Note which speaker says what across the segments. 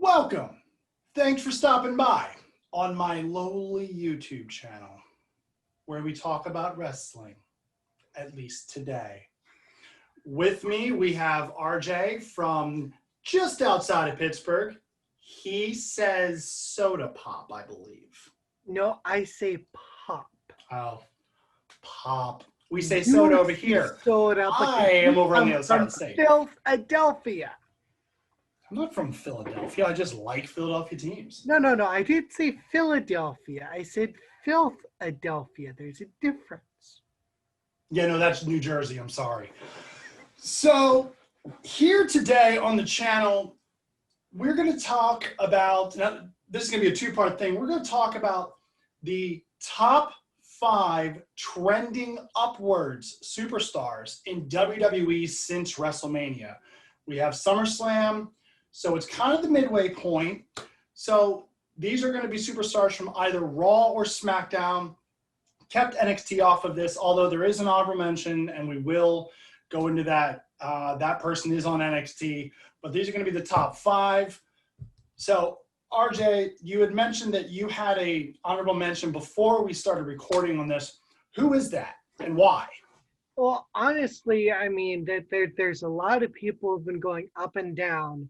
Speaker 1: Welcome. Thanks for stopping by on my lowly YouTube channel where we talk about wrestling, at least today. With me, we have RJ from just outside of Pittsburgh. He says soda pop, I believe.
Speaker 2: No, I say pop.
Speaker 1: Oh, pop. We say soda over here.
Speaker 2: Soda, but
Speaker 1: I am over on the other side of the state.
Speaker 2: Philadelphia.
Speaker 1: I'm not from Philadelphia. I just like Philadelphia teams.
Speaker 2: No. I did say Philadelphia. I said Philadelphia. There's a difference.
Speaker 1: Yeah, no, that's New Jersey. I'm sorry. So here today on the channel, we're going to talk about, now this is going to be a two-part thing. We're going to talk about the top 5 trending upwards superstars in WWE since WrestleMania. We have SummerSlam, so it's kind of the midway point. So these are going to be superstars from either Raw or SmackDown. Kept NXT off of this, although there is an honorable mention, and we will go into that. That person is on NXT, but these are going to be the top 5. So RJ, you had mentioned that you had a honorable mention before we started recording on this. Who is that and why?
Speaker 2: Well, honestly, I mean, there's a lot of people who've been going up and down.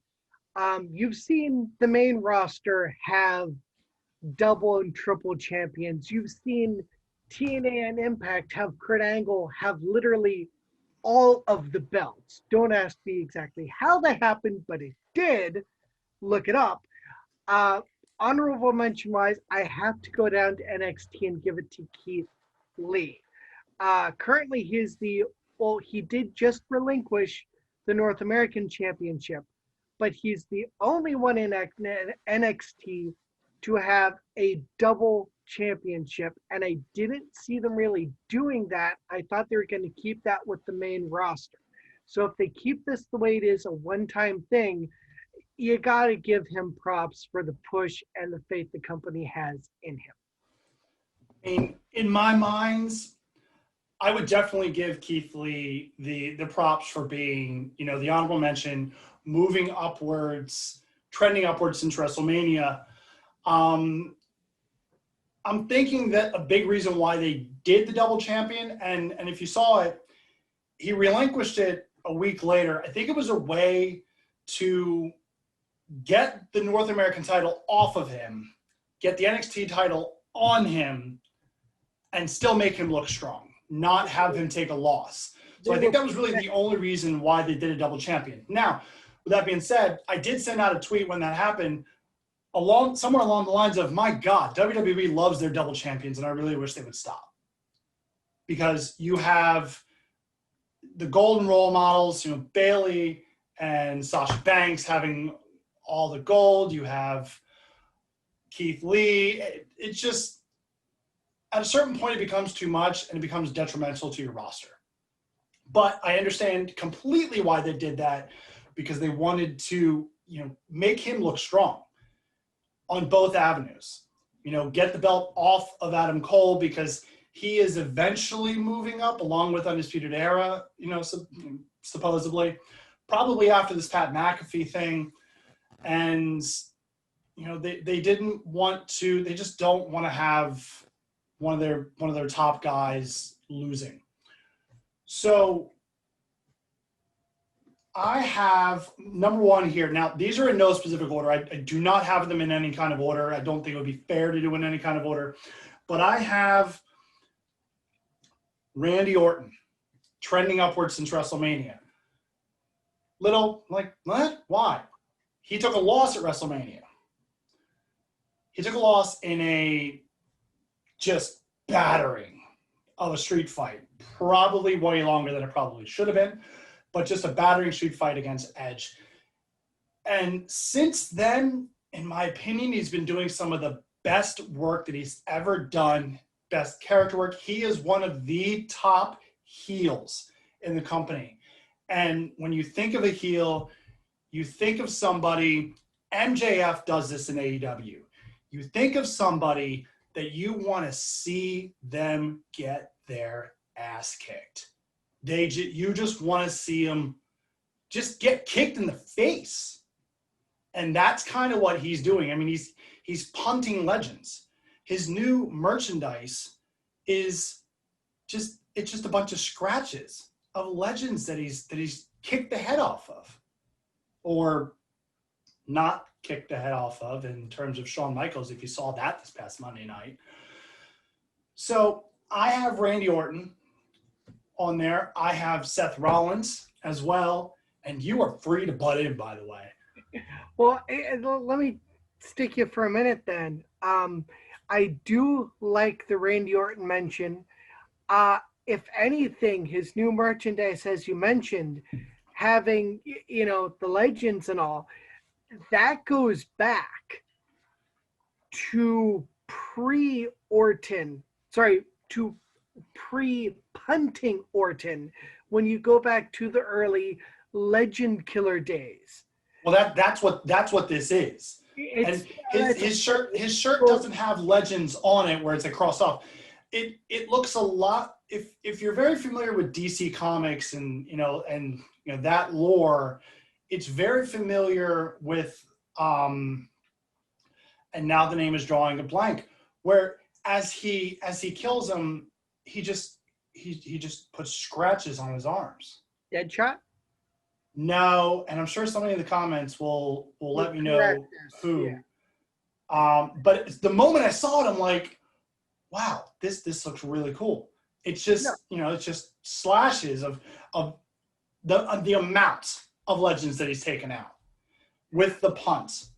Speaker 2: You've seen the main roster have double and triple champions. You've seen TNA and Impact have Kurt Angle have literally all of the belts. Don't ask me exactly how that happened, but it did. Look it up. Honorable mention wise, I have to go down to NXT and give it to Keith Lee. Currently, he did just relinquish the North American Championship, but he's the only one in NXT to have a double championship, and I didn't see them really doing that. I thought they were going to keep that with the main roster. So if they keep this the way it is, a one-time thing, you got to give him props for the push and the faith the company has in him.
Speaker 1: In my minds, I would definitely give Keith Lee the props for being, the honorable mention, moving upwards, trending upwards since WrestleMania. I'm thinking that a big reason why they did the double champion, and if you saw it, he relinquished it a week later. I think it was a way to get the North American title off of him, get the NXT title on him, and still make him look strong, not have him take a loss. So I think that was really the only reason why they did a double champion. Now, with that being said, I did send out a tweet when that happened, somewhere along the lines of, my God, WWE loves their double champions, and I really wish they would stop. Because you have the golden role models, Bayley and Sasha Banks having all the gold. You have Keith Lee. It's just, at a certain point, it becomes too much, and it becomes detrimental to your roster. But I understand completely why they did that, because they wanted to, make him look strong on both avenues. Get the belt off of Adam Cole, because he is eventually moving up along with Undisputed Era, supposedly, probably after this Pat McAfee thing. And, they didn't want to, they just don't want to have one of their top guys losing. So I have number 1 here. Now, these are in no specific order. I do not have them in any kind of order. I don't think it would be fair to do in any kind of order. But I have Randy Orton trending upwards since WrestleMania. Little, like, what? Why? He took a loss at WrestleMania. He took a loss in a just battering of a street fight. Probably way longer than it probably should have been, but just a battering street fight against Edge. And since then, in my opinion, he's been doing some of the best work that he's ever done, best character work. He is one of the top heels in the company. And when you think of a heel, you think of somebody, MJF does this in AEW. You think of somebody that you want to see them get their ass kicked. You just want to see them just get kicked in the face. And that's kind of what he's doing. I mean, he's punting legends. His new merchandise is it's just a bunch of scratches of legends that he's kicked the head off of, or not kicked the head off of in terms of Shawn Michaels, if you saw that this past Monday night. So I have Randy Orton on there. I have Seth Rollins as well. And you are free to butt in, by the way.
Speaker 2: Well, let me stick you for a minute then. I do like the Randy Orton mention. If anything, his new merchandise, as you mentioned, having, the legends and all, that goes back to pre-Orton, to pre-punting Orton, when you go back to the early Legend Killer days.
Speaker 1: Well, that's what this is. And his shirt doesn't have legends on it where it's a cross off. It looks a lot, if you're very familiar with DC Comics and that lore, it's very familiar with and now the name is drawing a blank, where as he kills him, he just puts scratches on his arms.
Speaker 2: Deadshot?
Speaker 1: No, and I'm sure somebody in the comments will let me know who.
Speaker 2: Yeah.
Speaker 1: But the moment I saw it, I'm like, wow, this looks really cool. It's just it's just slashes of the amount of legends that he's taken out with the punts.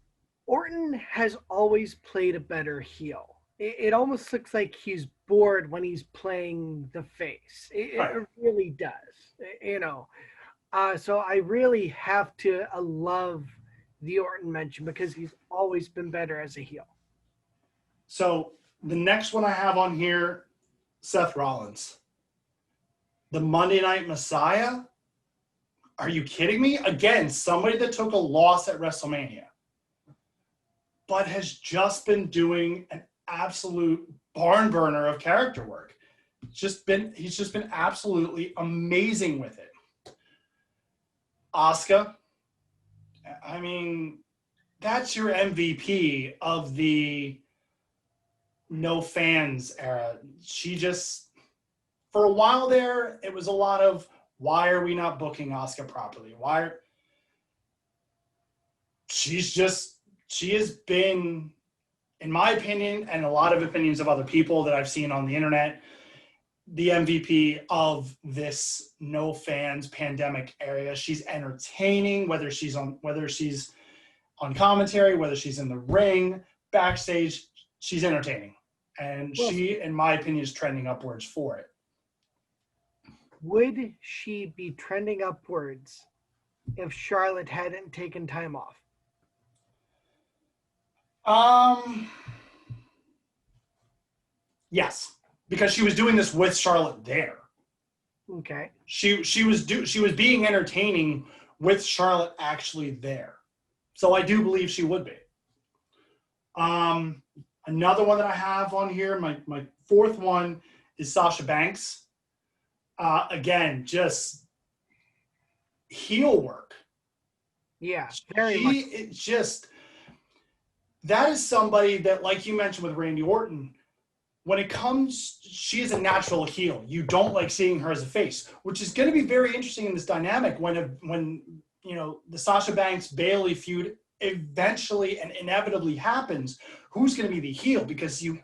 Speaker 2: Orton has always played a better heel. It almost looks like he's bored when he's playing the face. It really does, So I really have to love the Orton mention because he's always been better as a heel.
Speaker 1: So the next one I have on here, Seth Rollins. The Monday Night Messiah? Are you kidding me? Again, somebody that took a loss at WrestleMania, but has just been doing an absolute barn burner of character work. He's just been absolutely amazing with it. Asuka, I mean, that's your MVP of the no fans era. She just, for a while there, it was a lot of, why are we not booking Asuka properly? She has been, in my opinion, and a lot of opinions of other people that I've seen on the internet, the MVP of this no fans pandemic area. She's entertaining, whether she's on commentary, whether she's in the ring, backstage, she's entertaining. And she, in my opinion, is trending upwards for it.
Speaker 2: Would she be trending upwards if Charlotte hadn't taken time off?
Speaker 1: Yes, because she was doing this with Charlotte there.
Speaker 2: Okay.
Speaker 1: She was being entertaining with Charlotte actually there. So I do believe she would be. Another one that I have on here, my fourth one, is Sasha Banks. Again, just heel work.
Speaker 2: Yeah, very much.
Speaker 1: It's just, that is somebody that, like you mentioned with Randy Orton, when it comes, she is a natural heel. You don't like seeing her as a face, which is going to be very interesting in this dynamic when the Sasha Banks Bayley feud eventually and inevitably happens. Who's going to be the heel? Because you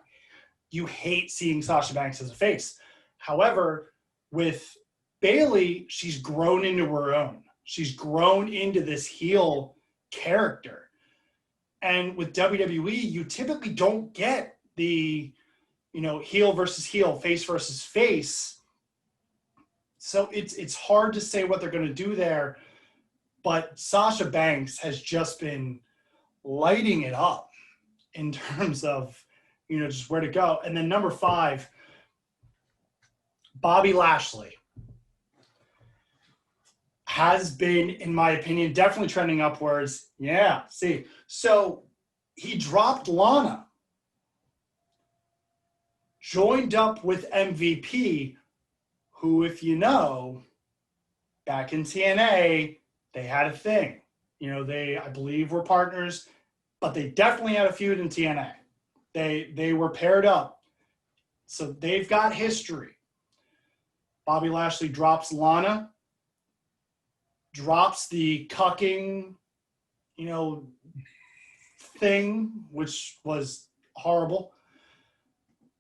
Speaker 1: hate seeing Sasha Banks as a face. However, with Bayley, she's grown into her own. She's grown into this heel character. And with WWE, you typically don't get the heel versus heel, face versus face. So it's hard to say what they're going to do there. But Sasha Banks has just been lighting it up in terms of, just where to go. And then number 5, Bobby Lashley has been, in my opinion, definitely trending upwards. Yeah, see. So he dropped Lana, joined up with MVP, who, if you know, back in TNA, they had a thing. They, I believe, were partners, but they definitely had a feud in TNA. They were paired up. So they've got history. Bobby Lashley drops Lana, drops the cucking, thing, which was horrible.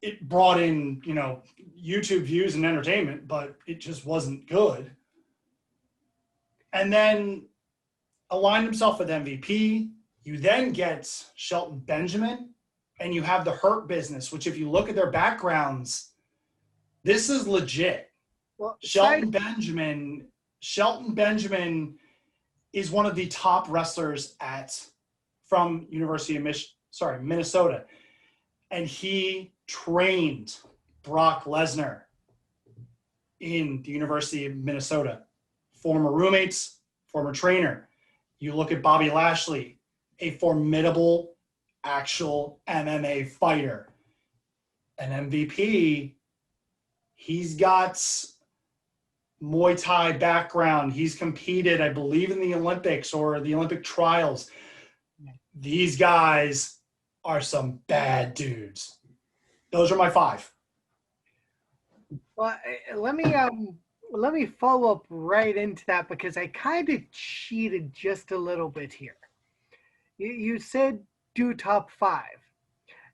Speaker 1: It brought in, YouTube views and entertainment, but it just wasn't good. And then aligned himself with MVP. You then get Shelton Benjamin, and you have the Hurt Business, which if you look at their backgrounds, this is legit.
Speaker 2: Well,
Speaker 1: Shelton Benjamin is one of the top wrestlers from University of Minnesota. And he trained Brock Lesnar in the University of Minnesota. Former roommates, former trainer. You look at Bobby Lashley, a formidable actual MMA fighter. An MVP, he's got Muay Thai background. He's competed, I believe, in the Olympics or the Olympic trials. These guys are some bad dudes. Those are my 5.
Speaker 2: Well, let me follow up right into that because I kind of cheated just a little bit here. You said do top 5.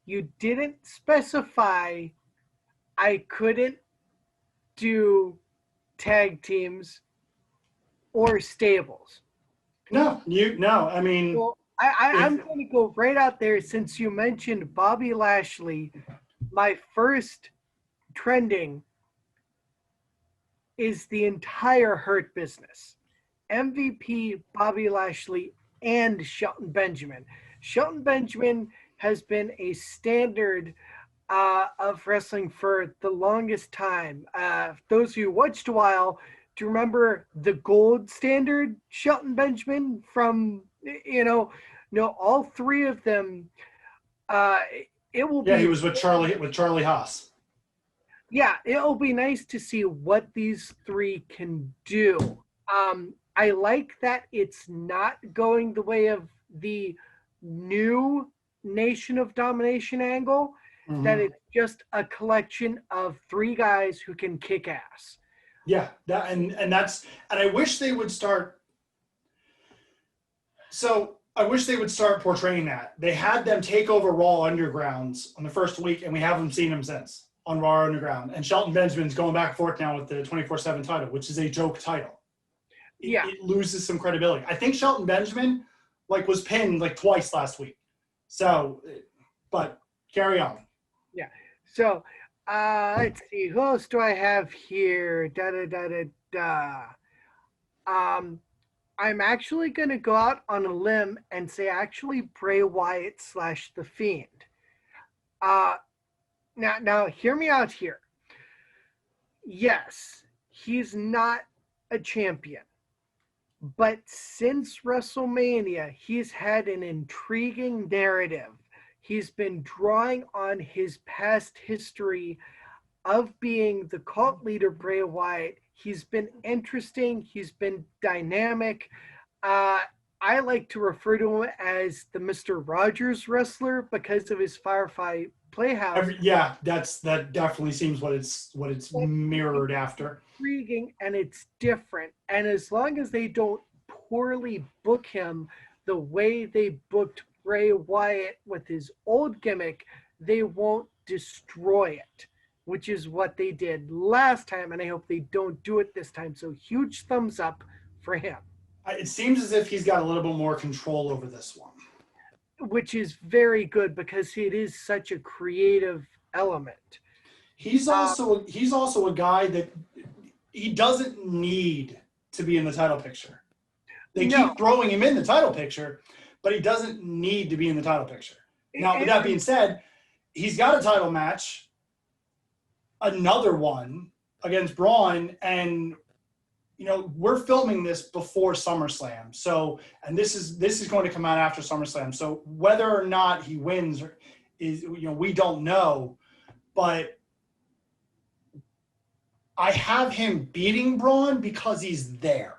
Speaker 2: You didn't specify I couldn't do tag teams or stables.
Speaker 1: No. I mean,
Speaker 2: well, I'm going to go right out there since you mentioned Bobby Lashley. My first trending is the entire Hurt Business. MVP, Bobby Lashley, and Shelton Benjamin. Shelton Benjamin has been a standard of wrestling for the longest time. Those who watched a while, do you remember the gold standard Shelton Benjamin from, all 3 of them? It will be.
Speaker 1: Yeah, he was with Charlie Haas.
Speaker 2: Yeah, it'll be nice to see what these 3 can do. I like that it's not going the way of the new Nation of Domination angle, that it's just a collection of 3 guys who can kick ass.
Speaker 1: Yeah, and I wish they would start. So I wish they would start portraying that. They had them take over Raw Undergrounds on the first week, and we haven't seen them since on Raw Underground. And Shelton Benjamin's going back and forth now with the 24/7 title, which is a joke title. It loses some credibility. I think Shelton Benjamin was pinned twice last week. So, but carry on.
Speaker 2: Yeah. So let's see. Who else do I have here? I'm actually going to go out on a limb and say actually Bray Wyatt / The Fiend. Now hear me out here. Yes, he's not a champion. But since WrestleMania, he's had an intriguing narrative. He's been drawing on his past history of being the cult leader, Bray Wyatt. He's been interesting. He's been dynamic. I like to refer to him as the Mr. Rogers wrestler because of his Firefly Playhouse.
Speaker 1: That definitely seems what it's mirrored after.
Speaker 2: Intriguing, and it's different. And as long as they don't poorly book him the way they booked Bray Wyatt with his old gimmick, they won't destroy it, which is what they did last time, and I hope they don't do it this time. So huge thumbs up for him.
Speaker 1: It seems as if he's got a little bit more control over this one,
Speaker 2: which is very good because it is such a creative element.
Speaker 1: He's also a guy that he doesn't need to be in the title picture. They keep throwing him in the title picture, but he doesn't need to be in the title picture. Now, with that being said, he's got a title match, another one against Braun, and we're filming this before SummerSlam. So, and this is going to come out after SummerSlam. So whether or not he wins is, we don't know, but I have him beating Braun because he's there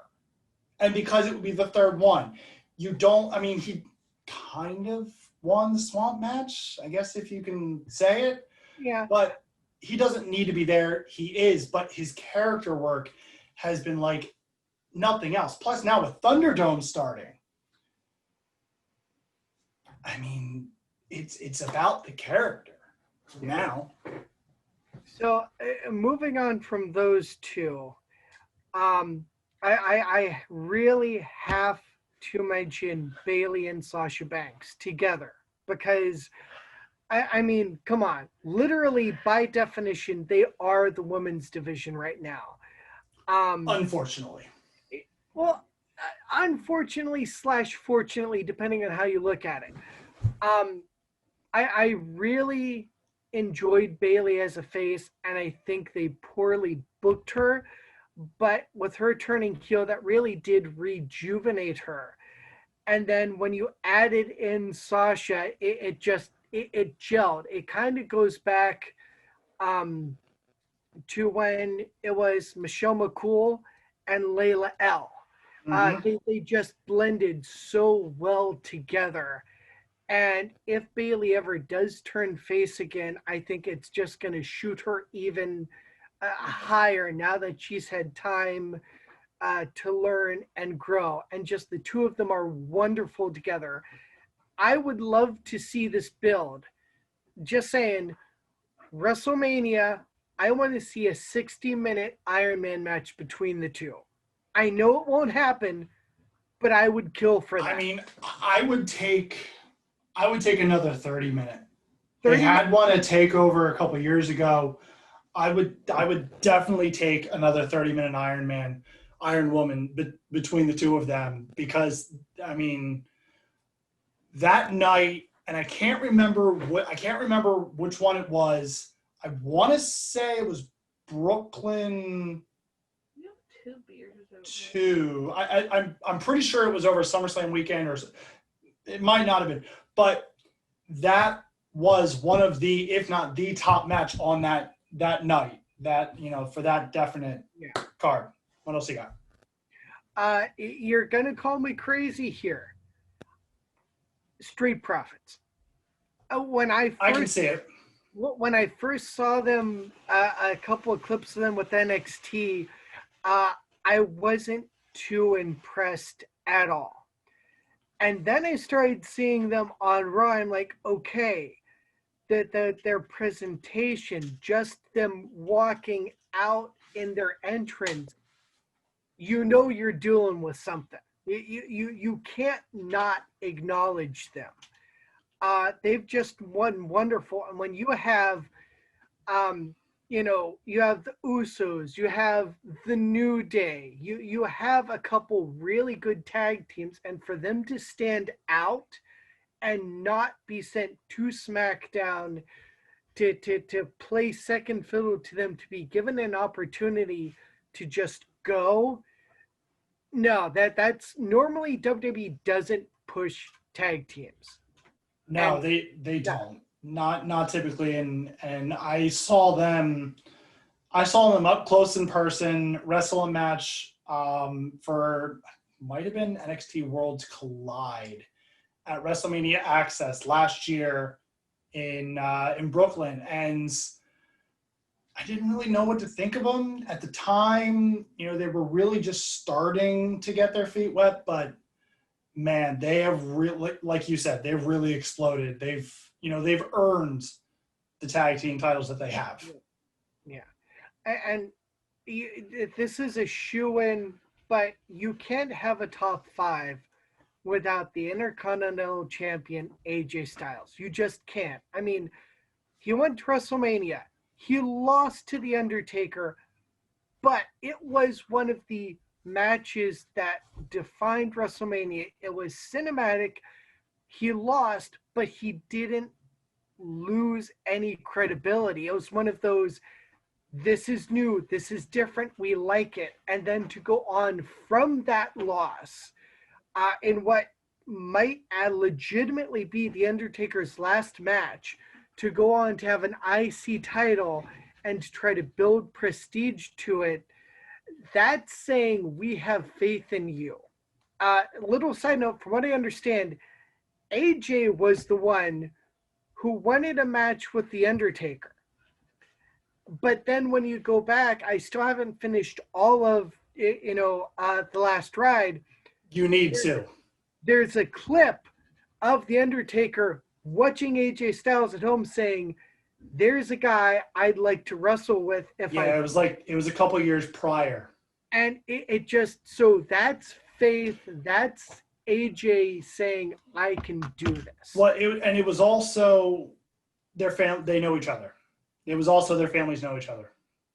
Speaker 1: and because it would be the third one. you don't, I mean, he kind of won the swamp match, I guess, if you can say it.
Speaker 2: Yeah.
Speaker 1: But he doesn't need to be there. He is, but his character work has been like nothing else. Plus, now with Thunderdome starting, I mean, it's about the character now.
Speaker 2: So moving on from those two, I really have to mention Bayley and Sasha Banks together because I mean, come on, literally by definition, they are the women's division right now.
Speaker 1: Unfortunately.
Speaker 2: Well, unfortunately / fortunately, depending on how you look at it. I really enjoyed Bayley as a face, and I think they poorly booked her. But with her turning heel, that really did rejuvenate her. And then when you added in Sasha, it just gelled. It kind of goes back to when it was Michelle McCool and Layla L. They just blended so well together. And if Bayley ever does turn face again, I think it's just going to shoot her even higher now that she's had time to learn and grow. And just the two of them are wonderful together. I would love to see this build. Just saying, WrestleMania, I want to see a 60-minute Iron Man match between the two. I know it won't happen, but I would kill for that.
Speaker 1: I mean, I would take another 30-minute. They had one at TakeOver a couple years ago. I would definitely take another 30-minute Iron Woman between the two of them because I mean that night, and I can't remember which one it was. I want to say it was Brooklyn 2. I'm pretty sure it was over SummerSlam weekend, or it might not have been, but that was one of the, if not the top match on that night. That, you know, for that definite card. What else you got?
Speaker 2: You're gonna call me crazy here. Street Profits. I can
Speaker 1: see it.
Speaker 2: When I first saw them, a couple of clips of them with NXT, I wasn't too impressed at all. And then I started seeing them on Raw. I'm like, okay, their presentation, just them walking out in their entrance, you know you're dealing with something. You can't not acknowledge them. They've just won wonderful. And when you have, you have the Usos, you have the New Day, you have a couple really good tag teams, and for them to stand out and not be sent to SmackDown to play second fiddle to them, to be given an opportunity to just go. No, that's normally WWE doesn't push tag teams.
Speaker 1: No, they don't. Not typically, and I saw them up close in person wrestle a match for might have been NXT Worlds Collide at WrestleMania Access last year in Brooklyn, and I didn't really know what to think of them at the time. You know, they were really just starting to get their feet wet, but man, they have really, like you said, they've really exploded. They've earned the tag team titles that they have.
Speaker 2: Yeah. And this is a shoo-in, but you can't have a top 5 without the Intercontinental Champion AJ Styles. You just can't. I mean, he went to WrestleMania. He lost to The Undertaker, but it was one of the matches that defined WrestleMania. It was cinematic. He lost, but he didn't lose any credibility. It was one of those, this is new, this is different, we like it. And then to go on from that loss in what might legitimately be The Undertaker's last match, to go on to have an IC title and to try to build prestige to it, that's saying we have faith in you. little side note, from what I understand, AJ was the one who wanted a match with The Undertaker. But then when you go back, I still haven't finished all of, The Last Ride.
Speaker 1: You need to.
Speaker 2: There's a clip of The Undertaker watching AJ Styles at home saying, there's a guy I'd like to wrestle with if I...
Speaker 1: Yeah, it was a couple years prior.
Speaker 2: And it just, so that's faith, that's AJ saying, I can do this.
Speaker 1: Well, it was also they know each other. It was also their families know each other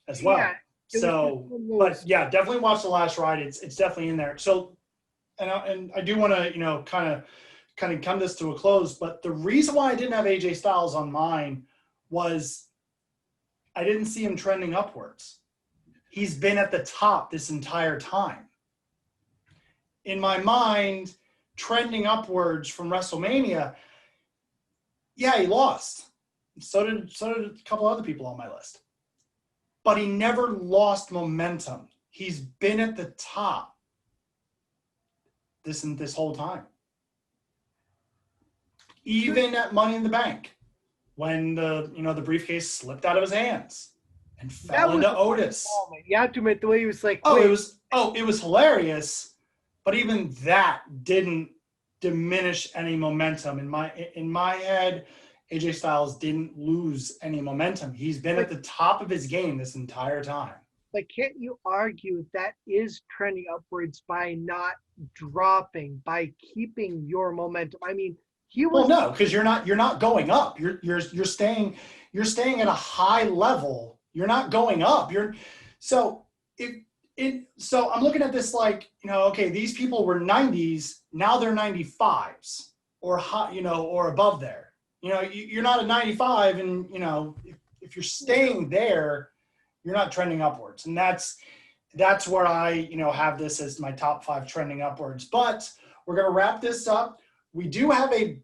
Speaker 1: as well.
Speaker 2: Yeah,
Speaker 1: so, but yeah, definitely watch The Last Ride. It's definitely in there. So, and I do want to, kind of come this to a close, but the reason why I didn't have AJ Styles on mine was I didn't see him trending upwards. He's been at the top this entire time. In my mind, trending upwards from WrestleMania, yeah, he lost. So did a couple other people on my list. But he never lost momentum. He's been at the top this whole time. Even at Money in the Bank, when the briefcase slipped out of his hands and fell into Otis.
Speaker 2: You have to admit, the way he was like,
Speaker 1: it was hilarious, but even that didn't diminish any momentum. In my head, AJ Styles didn't lose any momentum. He's been at the top of his game this entire time.
Speaker 2: But can't you argue that is trending upwards by not dropping, by keeping your momentum? I mean,
Speaker 1: well, no, because you're not going up. You're staying at a high level. You're not going up. So I'm looking at this like, okay, these people were 90s, now they're 95s or high, or above there. You're not at 95, and if you're staying there, you're not trending upwards, and that's where I have this as my top 5 trending upwards. But we're gonna wrap this up. We do have a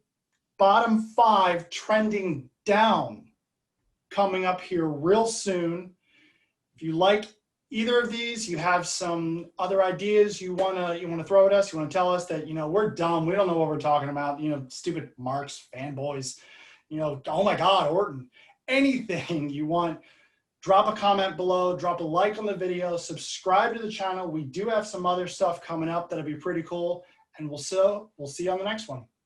Speaker 1: bottom 5 trending down coming up here real soon. If you like either of these, you have some other ideas you wanna throw at us, you wanna tell us that we're dumb, we don't know what we're talking about, stupid marks, fanboys, oh my God, Orton, anything you want, drop a comment below, drop a like on the video, subscribe to the channel. We do have some other stuff coming up that'll be pretty cool, and we'll see you on the next one.